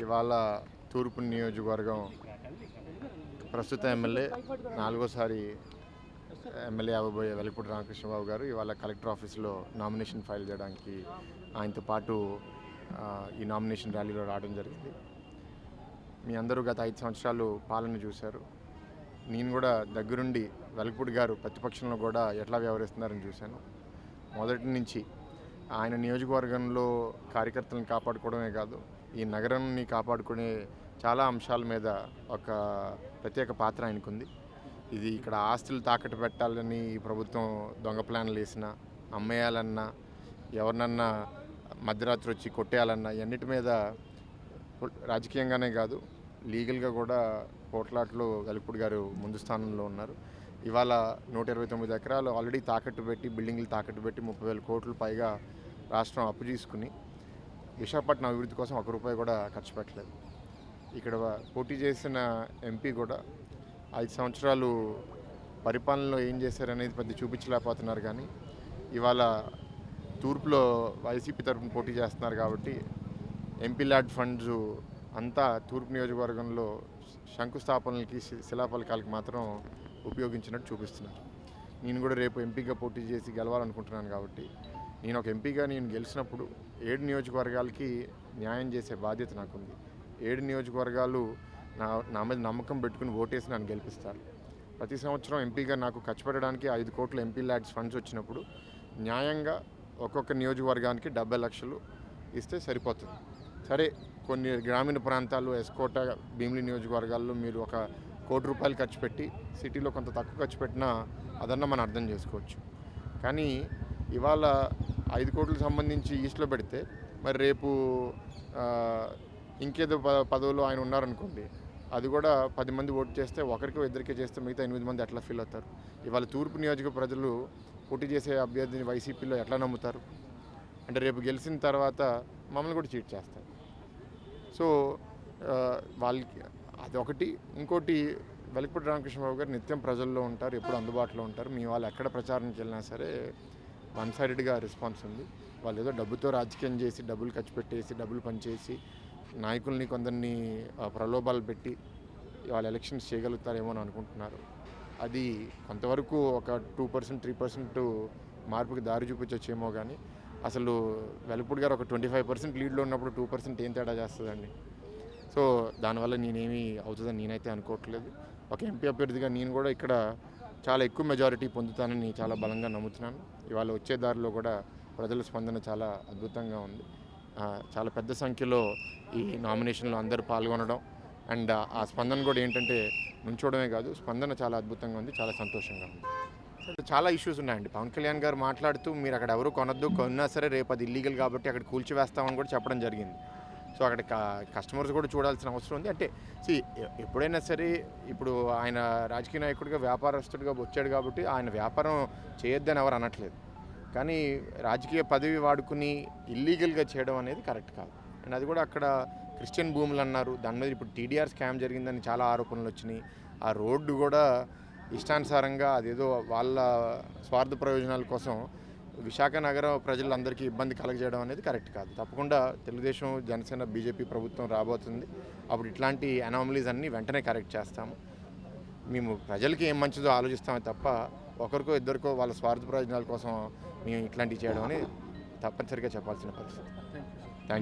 ఇవాళ తూర్పు నియోజకవర్గం ప్రస్తుత ఎమ్మెల్యే 4వ సారి ఎమ్మెల్యే అవ్వబోయే వెలగపూడి రామకృష్ణబాబు గారు ఇవాళ కలెక్టర్ ఆఫీస్లో నామినేషన్ ఫైల్ చేయడానికి ఆయనతో పాటు ఈ నామినేషన్ ర్యాలీలో రావడం జరిగింది. మీ అందరూ గత 5 సంవత్సరాలు పాలన చూశారు. నేను కూడా దగ్గరుండి వెలగపూడి గారు ప్రతిపక్షంలో కూడా ఎట్లా వ్యవహరిస్తున్నారని చూశాను. మొదటి నుంచి ఆయన నియోజకవర్గంలో కార్యకర్తలను కాపాడుకోవడమే కాదు, ఈ నగరాన్ని కాపాడుకునే చాలా అంశాల మీద ఒక ప్రత్యేక పాత్ర ఆయనకుంది. ఇది ఇక్కడ ఆస్తులు తాకట్టు పెట్టాలని ఈ ప్రభుత్వం దొంగ ప్లాన్లు వేసినా, అమ్మేయాలన్నా, ఎవరినన్నా మధ్యరాత్రి వచ్చి కొట్టేయాలన్నా ఇవన్నిటి మీద రాజకీయంగానే కాదు లీగల్గా కూడా పోట్లాట్లో వెలగపూడి గారు ముందు స్థానంలో ఉన్నారు. ఇవాళ 129 ఎకరాలు ఆల్రెడీ తాకట్టు పెట్టి, బిల్డింగ్లు తాకట్టు పెట్టి 30,000 కోట్లు పైగా రాష్ట్రం అప్పు తీసుకుని విశాఖపట్నం అభివృద్ధి కోసం ₹1 కూడా ఖర్చు పెట్టలేదు. ఇక్కడ పోటీ చేసిన ఎంపీ కూడా 5 సంవత్సరాలు పరిపాలనలో ఏం చేశారనేది పెద్ద చూపించలేకపోతున్నారు. కానీ ఇవాళ తూర్పులో వైసీపీ తరఫున పోటీ చేస్తున్నారు కాబట్టి ఎంపీ ల్యాడ్ ఫండ్స్ అంతా తూర్పు నియోజకవర్గంలో శంకుస్థాపనలకి, శిలాఫలకాలకి మాత్రం ఉపయోగించినట్టు చూపిస్తున్నారు. నేను కూడా రేపు ఎంపీగా పోటీ చేసి గెలవాలనుకుంటున్నాను కాబట్టి నేను ఒక ఎంపీగా నేను గెలిచినప్పుడు 7 నియోజకవర్గాలకి న్యాయం చేసే బాధ్యత నాకుంది. 7 నియోజకవర్గాలు నా మీద నమ్మకం పెట్టుకుని ఓటేసి నన్ను గెలిపిస్తారు. ప్రతి సంవత్సరం ఎంపీగా నాకు ఖర్చు పెట్టడానికి 5 కోట్ల ఎంపీ ల్యాడ్స్ ఫండ్స్ వచ్చినప్పుడు న్యాయంగా ఒక్కొక్క నియోజకవర్గానికి 70 లక్షలు ఇస్తే సరిపోతుంది. సరే, కొన్ని గ్రామీణ ప్రాంతాలు, ఎస్కోట, భీమిలి నియోజకవర్గాల్లో మీరు ₹1 కోటి ఖర్చు పెట్టి సిటీలో కొంత తక్కువ ఖర్చు పెట్టినా అదన్నా మనం అర్థం చేసుకోవచ్చు. కానీ ఇవాళ 5 కోట్లకు సంబంధించి ఈస్ట్లో పెడితే మరి రేపు ఇంకేదో పదవులో ఆయన ఉన్నారనుకోండి, అది కూడా 10 మంది ఓటు చేస్తే ఒకరికి ఇద్దరికే చేస్తే మిగతా 8 మంది ఎట్లా ఫీల్ అవుతారు? ఇవాళ తూర్పు నియోజక ప్రజలు పోటీ చేసే అభ్యర్థిని వైసీపీలో ఎట్లా నమ్ముతారు? అంటే రేపు గెలిచిన తర్వాత మమ్మల్ని కూడా చీట్ చేస్తారు. సో వాళ్ళకి అదొకటి. ఇంకోటి, వెలగపూడి రామకృష్ణబాబు గారు నిత్యం ప్రజల్లో ఉంటారు, ఎప్పుడు అందుబాటులో ఉంటారు. మీ వాళ్ళు ఎక్కడ ప్రచారానికి వెళ్ళినా సరే 1 సైడెడ్గా రెస్పాన్స్ ఉంది. వాళ్ళు ఏదో డబ్బుతో రాజకీయం చేసి, డబ్బులు ఖర్చు పెట్టేసి, డబ్బులు పనిచేసి, నాయకుల్ని కొందరిని ప్రలోభాలు పెట్టి వాళ్ళు ఎలక్షన్స్ చేయగలుగుతారేమో అని అనుకుంటున్నారు. అది కొంతవరకు ఒక 2%, 3% మార్పుకి దారి చూపించొచ్చేమో. కానీ అసలు వెలగపూడి గారు ఒక 25% లీడ్లో ఉన్నప్పుడు 2% ఏం తేడా చేస్తుందండి? సో దానివల్ల నేనేమీ అవుతుందని నేనైతే అనుకోవట్లేదు. ఒక ఎంపీ అభ్యర్థిగా నేను కూడా ఇక్కడ చాలా ఎక్కువ మెజారిటీ పొందుతానని చాలా బలంగా నమ్ముతున్నాను. ఇవాళ వచ్చే దారిలో కూడా ప్రజల స్పందన చాలా అద్భుతంగా ఉంది. చాలా పెద్ద సంఖ్యలో ఈ నామినేషన్లో అందరూ పాల్గొనడం అండ్ ఆ స్పందన కూడా ఏంటంటే నుంచోవడమే కాదు, స్పందన చాలా అద్భుతంగా ఉంది, చాలా సంతోషంగా ఉంది. చాలా ఇష్యూస్ ఉన్నాయండి. పవన్ కళ్యాణ్ గారు మాట్లాడుతూ మీరు అక్కడ ఎవరు కొనొద్దు, కొన్నా సరే రేపు అది ఇల్లీగల్ కాబట్టి అక్కడ కూల్చివేస్తామని కూడా చెప్పడం జరిగింది. సో అక్కడ కస్టమర్స్ కూడా చూడాల్సిన అవసరం ఉంది. అంటే ఎప్పుడైనా సరే ఇప్పుడు ఆయన రాజకీయ నాయకుడిగా, వ్యాపారస్తుడిగా వచ్చాడు కాబట్టి ఆయన వ్యాపారం చేయొద్దని ఎవరు అనట్లేదు. కానీ రాజకీయ పదవి వాడుకుని ఇల్లీగల్గా చేయడం అనేది కరెక్ట్ కాదు. అండ్ అది కూడా అక్కడ క్రిస్టియన్ భూములు అన్నారు. దాని మీద ఇప్పుడు TDR స్కామ్ జరిగిందని చాలా ఆరోపణలు వచ్చినాయి. ఆ రోడ్డు కూడా ఇష్టానుసారంగా అదేదో వాళ్ళ స్వార్థ ప్రయోజనాల కోసం విశాఖ నగర ప్రజలందరికీ ఇబ్బంది కలగజేయడం అనేది కరెక్ట్ కాదు. తప్పకుండా తెలుగుదేశం, జనసేన, బీజేపీ ప్రభుత్వం రాబోతుంది. అప్పుడు ఇట్లాంటి అనామలీస్ అన్నీ వెంటనే కరెక్ట్ చేస్తాము. మేము ప్రజలకి ఏం మంచిదో ఆలోచిస్తామే తప్ప ఒకరికో ఇద్దరికో వాళ్ళ స్వార్థ ప్రయోజనాల కోసం మేము ఇట్లాంటివి చేయడం అనేది తప్పనిసరిగా చెప్పాల్సిన పరిస్థితి.